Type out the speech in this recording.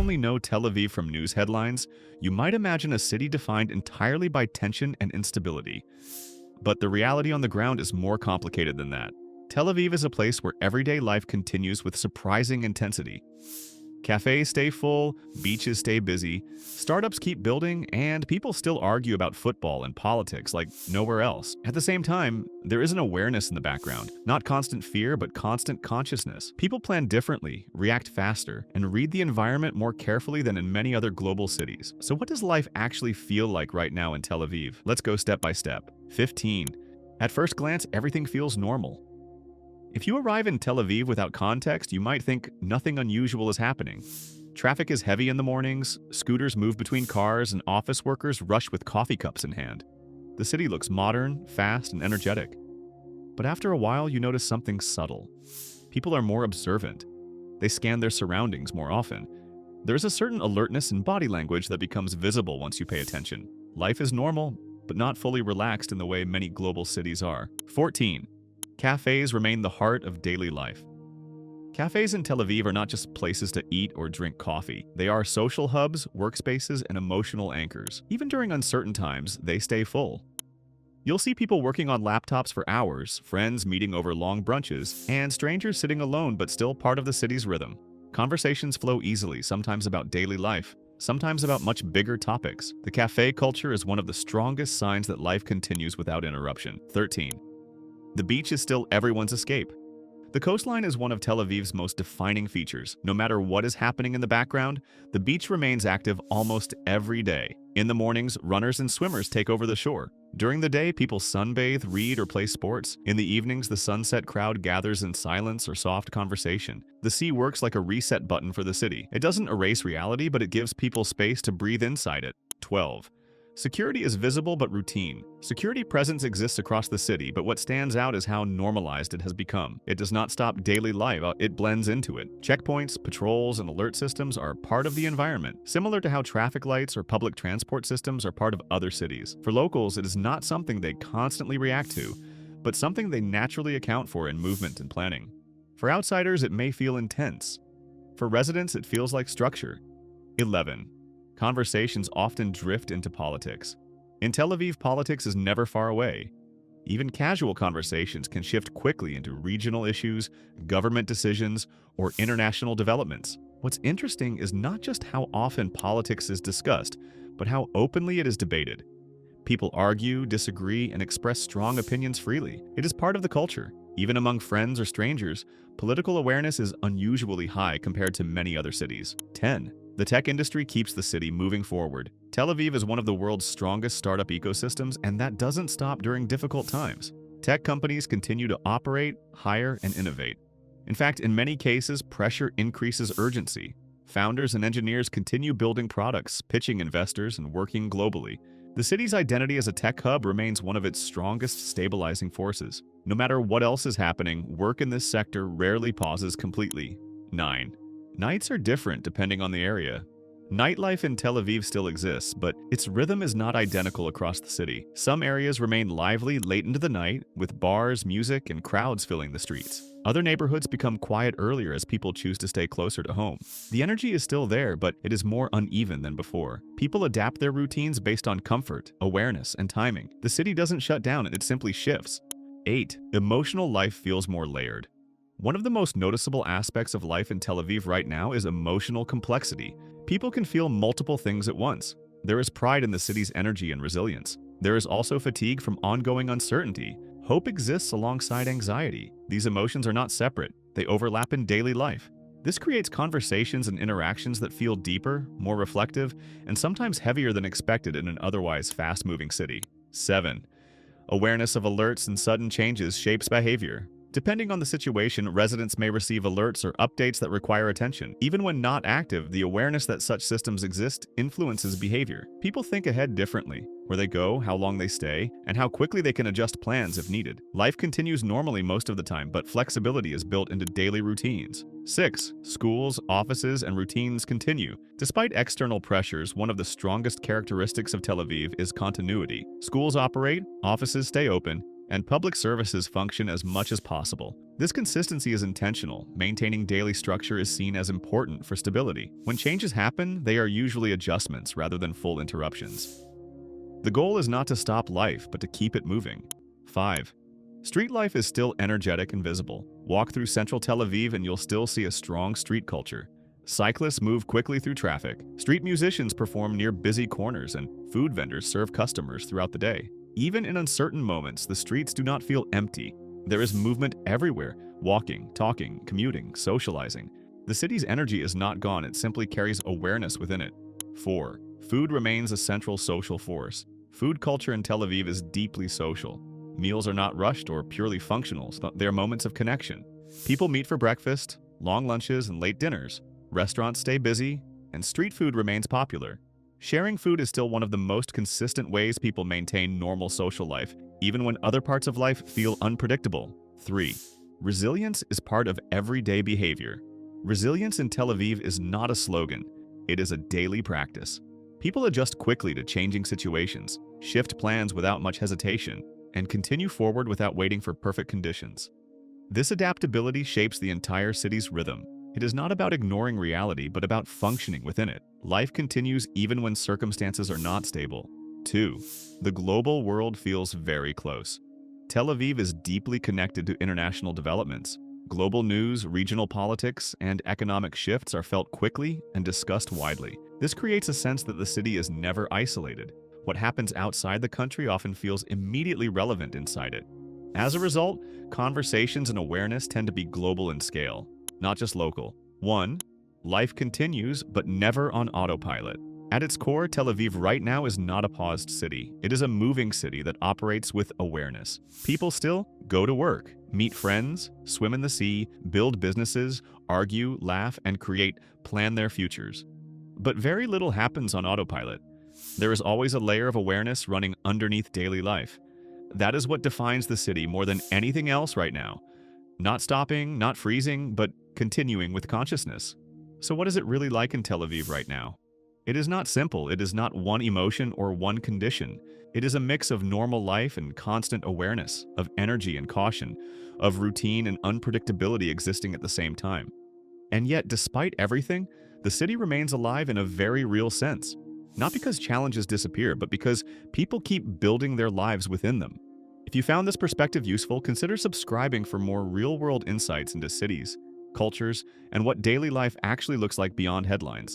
only know Tel Aviv from news headlines, you might imagine a city defined entirely by tension and instability. But the reality on the ground is more complicated than that. Tel Aviv is a place where everyday life continues with surprising intensity. Cafes stay full, beaches stay busy, startups keep building, and people still argue about football and politics like nowhere else. At the same time, there is an awareness in the background. Not constant fear, but constant consciousness. People plan differently, react faster, and read the environment more carefully than in many other global cities. So what does life actually feel like right now in Tel Aviv? Let's go step by step. 15. At first glance, everything feels normal. If you arrive in Tel Aviv without context, you might think nothing unusual is happening. Traffic is heavy in the mornings, scooters move between cars, and office workers rush with coffee cups in hand. The city looks modern, fast, and energetic. But after a while, you notice something subtle. People are more observant. They scan their surroundings more often. There's a certain alertness in body language that becomes visible once you pay attention. Life is normal, but not fully relaxed in the way many global cities are. 14. Cafes remain the heart of daily life. Cafes in Tel Aviv are not just places to eat or drink coffee. They are social hubs, workspaces, and emotional anchors. Even during uncertain times, they stay full. You'll see people working on laptops for hours, friends meeting over long brunches, and strangers sitting alone but still part of the city's rhythm. Conversations flow easily, sometimes about daily life, sometimes about much bigger topics. The cafe culture is one of the strongest signs that life continues without interruption. 13. The beach is still everyone's escape. The coastline is one of Tel Aviv's most defining features. No matter what is happening in the background, the beach remains active almost every day. In the mornings, runners and swimmers take over the shore. During the day, people sunbathe, read, or play sports. In the evenings, the sunset crowd gathers in silence or soft conversation. The sea works like a reset button for the city. It doesn't erase reality, but it gives people space to breathe inside it. 12. Security is visible but routine. Security presence exists across the city, but what stands out is how normalized it has become. It does not stop daily life, it blends into it. Checkpoints, patrols, and alert systems are part of the environment, similar to how traffic lights or public transport systems are part of other cities. For locals, it is not something they constantly react to, but something they naturally account for in movement and planning. For outsiders, it may feel intense. For residents, it feels like structure. 11. Conversations often drift into politics. In Tel Aviv, politics is never far away. Even casual conversations can shift quickly into regional issues, government decisions, or international developments. What's interesting is not just how often politics is discussed, but how openly it is debated. People argue, disagree, and express strong opinions freely. It is part of the culture. Even among friends or strangers, political awareness is unusually high compared to many other cities. 10. The tech industry keeps the city moving forward. Tel Aviv is one of the world's strongest startup ecosystems, and that doesn't stop during difficult times. Tech companies continue to operate, hire, and innovate. In fact, in many cases, pressure increases urgency. Founders and engineers continue building products, pitching investors, and working globally. The city's identity as a tech hub remains one of its strongest stabilizing forces. No matter what else is happening, work in this sector rarely pauses completely. 9. Nights are different depending on the area. Nightlife in Tel Aviv still exists, but its rhythm is not identical across the city. Some areas remain lively late into the night, with bars, music, and crowds filling the streets. Other neighborhoods become quiet earlier as people choose to stay closer to home. The energy is still there, but it is more uneven than before. People adapt their routines based on comfort, awareness, and timing. The city doesn't shut down, it simply shifts. 8. Emotional life feels more layered. One of the most noticeable aspects of life in Tel Aviv right now is emotional complexity. People can feel multiple things at once. There is pride in the city's energy and resilience. There is also fatigue from ongoing uncertainty. Hope exists alongside anxiety. These emotions are not separate. They overlap in daily life. This creates conversations and interactions that feel deeper, more reflective, and sometimes heavier than expected in an otherwise fast-moving city. 7. Awareness of alerts and sudden changes shapes behavior. Depending on the situation, residents may receive alerts or updates that require attention. Even when not active, the awareness that such systems exist influences behavior. People think ahead differently, where they go, how long they stay, and how quickly they can adjust plans if needed. Life continues normally most of the time, but flexibility is built into daily routines. 6. Schools, offices, and routines continue. Despite external pressures, one of the strongest characteristics of Tel Aviv is continuity. Schools operate, offices stay open, and public services function as much as possible. This consistency is intentional. Maintaining daily structure is seen as important for stability. When changes happen, they are usually adjustments rather than full interruptions. The goal is not to stop life, but to keep it moving. 5. Street life is still energetic and visible. Walk through central Tel Aviv and you'll still see a strong street culture. Cyclists move quickly through traffic. Street musicians perform near busy corners, and food vendors serve customers throughout the day. Even in uncertain moments, the streets do not feel empty. There is movement everywhere, walking, talking, commuting, socializing. The city's energy is not gone, it simply carries awareness within it. 4. Food remains a central social force. Food culture in Tel Aviv is deeply social. Meals are not rushed or purely functional, they are moments of connection. People meet for breakfast, long lunches, and late dinners. Restaurants stay busy, and street food remains popular. Sharing food is still one of the most consistent ways people maintain normal social life, even when other parts of life feel unpredictable. 3. Resilience is part of everyday behavior. Resilience in Tel Aviv is not a slogan, it is a daily practice. People adjust quickly to changing situations, shift plans without much hesitation, and continue forward without waiting for perfect conditions. This adaptability shapes the entire city's rhythm. It is not about ignoring reality, but about functioning within it. Life continues even when circumstances are not stable. 2. The global world feels very close. Tel Aviv is deeply connected to international developments. Global news, regional politics, and economic shifts are felt quickly and discussed widely. This creates a sense that the city is never isolated. What happens outside the country often feels immediately relevant inside it. As a result, conversations and awareness tend to be global in scale, not just local. 1. Life continues, but never on autopilot. At its core, Tel Aviv right now is not a paused city. It is a moving city that operates with awareness. People still go to work, meet friends, swim in the sea, build businesses, argue, laugh, and plan their futures. But very little happens on autopilot. There is always a layer of awareness running underneath daily life. That is what defines the city more than anything else right now. Not stopping, not freezing, but continuing with consciousness. So what is it really like in Tel Aviv right now? It is not simple. It is not one emotion or one condition. It is a mix of normal life and constant awareness, of energy and caution, of routine and unpredictability existing at the same time. And yet, despite everything, the city remains alive in a very real sense. Not because challenges disappear, but because people keep building their lives within them. If you found this perspective useful, consider subscribing for more real-world insights into cities, cultures, and what daily life actually looks like beyond headlines.